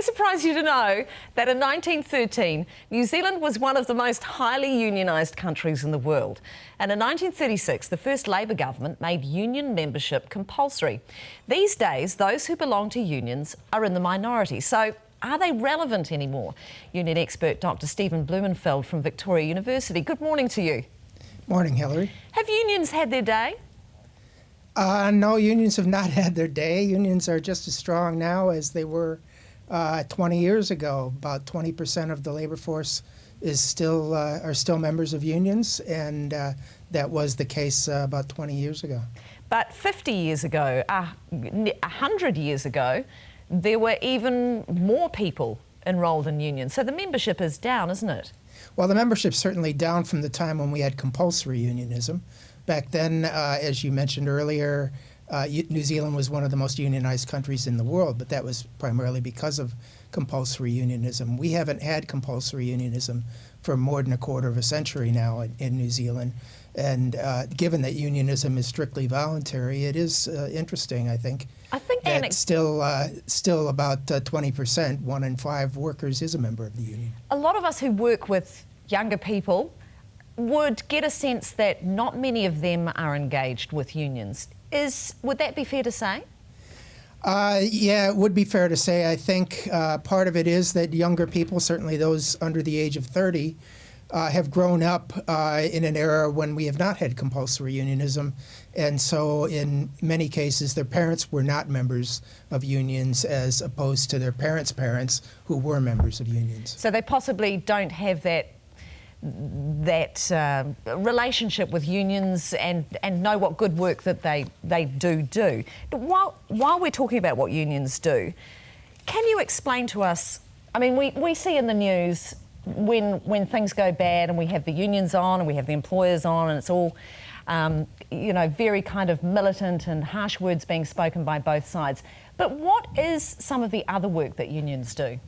surprise you to know that in 1913, New Zealand was one of the most highly unionised countries in the world. And in 1936, the first Labour government made union membership compulsory. These days, those who belong to unions are in the minority. So are they relevant anymore? Union expert Dr Stephen Blumenfeld from Victoria University. Good morning to you. Morning, Hillary. Have unions had their day? No, unions have not had their day. Unions are just as strong now as they were 20 years ago. About 20% of the labor force is still are still members of unions, and that was the case about 20 years ago. But 50 years ago, 100 years ago, there were even more people enrolled in unions. So the membership is down, isn't it? Well, the membership's certainly down from the time when we had compulsory unionism. Back then, as you mentioned earlier, New Zealand was one of the most unionized countries in the world, but that was primarily because of compulsory unionism. We haven't had compulsory unionism for more than a quarter of a century now in New Zealand. And given that unionism is strictly voluntary, it is interesting, I think that still about 20%, 1 in 5 workers is a member of the union. A lot of us who work with younger people would get a sense that not many of them are engaged with unions. Would that be fair to say? Yeah, it would be fair to say. I think part of it is that younger people, certainly those under the age of 30, have grown up in an era when we have not had compulsory unionism. And so in many cases, their parents were not members of unions as opposed to their parents' parents who were members of unions. So they possibly don't have that relationship with unions and know what good work that they do. While we're talking about what unions do, can you explain to us, I mean, we see in the news when things go bad and we have the unions on and we have the employers on and it's all, very kind of militant and harsh words being spoken by both sides. But what is some of the other work that unions do?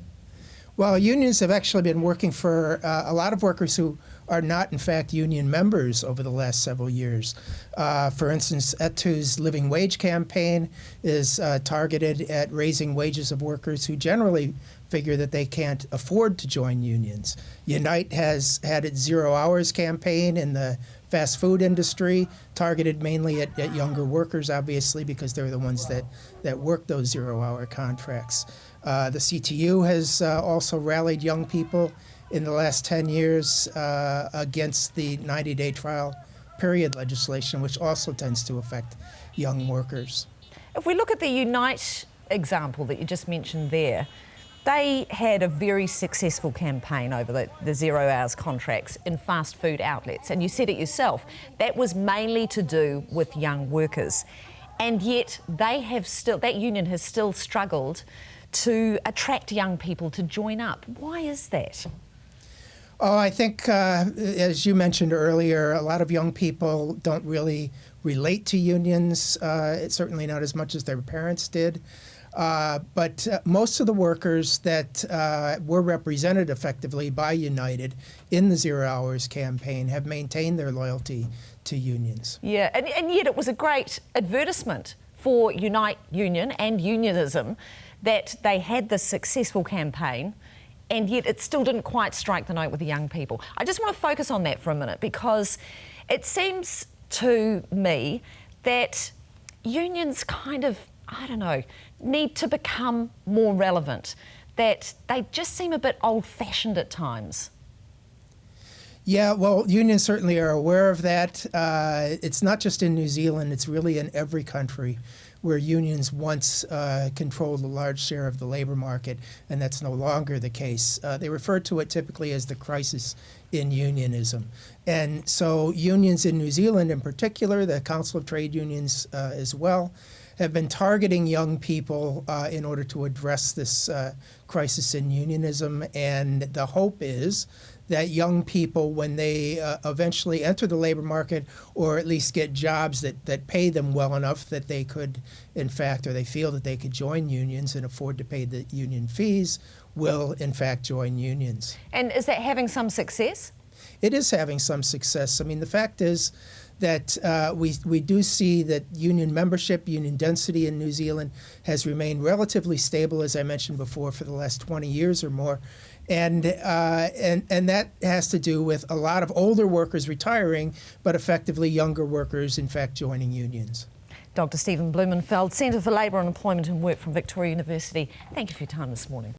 Well, unions have actually been working for a lot of workers who are not, in fact, union members over the last several years. For instance, ETU's living wage campaign is targeted at raising wages of workers who generally figure that they can't afford to join unions. Unite has had its 0 hours campaign in the fast food industry, targeted mainly at younger workers, obviously, because they're the ones that work those 0 hour contracts. The CTU has also rallied young people in the last 10 years against the 90-day trial period legislation, which also tends to affect young workers. If we look at the Unite example that you just mentioned there, they had a very successful campaign over the 0 hours contracts in fast food outlets. And you said it yourself, that was mainly to do with young workers. And yet that union has still struggled to attract young people to join up. Why is that? Oh, I think, as you mentioned earlier, a lot of young people don't really relate to unions, certainly not as much as their parents did. But most of the workers that were represented effectively by United in the 0 hours campaign have maintained their loyalty to unions. Yeah, and yet it was a great advertisement for Unite Union and unionism that they had this successful campaign, and yet it still didn't quite strike the note with the young people. I just want to focus on that for a minute because it seems to me that unions kind of, need to become more relevant, that they just seem a bit old-fashioned at times. Yeah, well, unions certainly are aware of that. It's not just in New Zealand, it's really in every country where unions once controlled a large share of the labor market, and that's no longer the case. They refer to it typically as the crisis in unionism. And so unions in New Zealand in particular, the Council of Trade Unions as well, have been targeting young people in order to address this crisis in unionism. And the hope is that young people, when they eventually enter the labor market or at least get jobs that pay them well enough that they could, in fact, or they feel that they could join unions and afford to pay the union fees, will, in fact, join unions. And is that having some success? It is having some success. I mean, the fact is that we do see that union membership, union density in New Zealand has remained relatively stable, as I mentioned before, for the last 20 years or more. And that has to do with a lot of older workers retiring, but effectively younger workers, in fact, joining unions. Dr Stephen Blumenfeld, Centre for Labour and Employment and Work from Victoria University, thank you for your time this morning.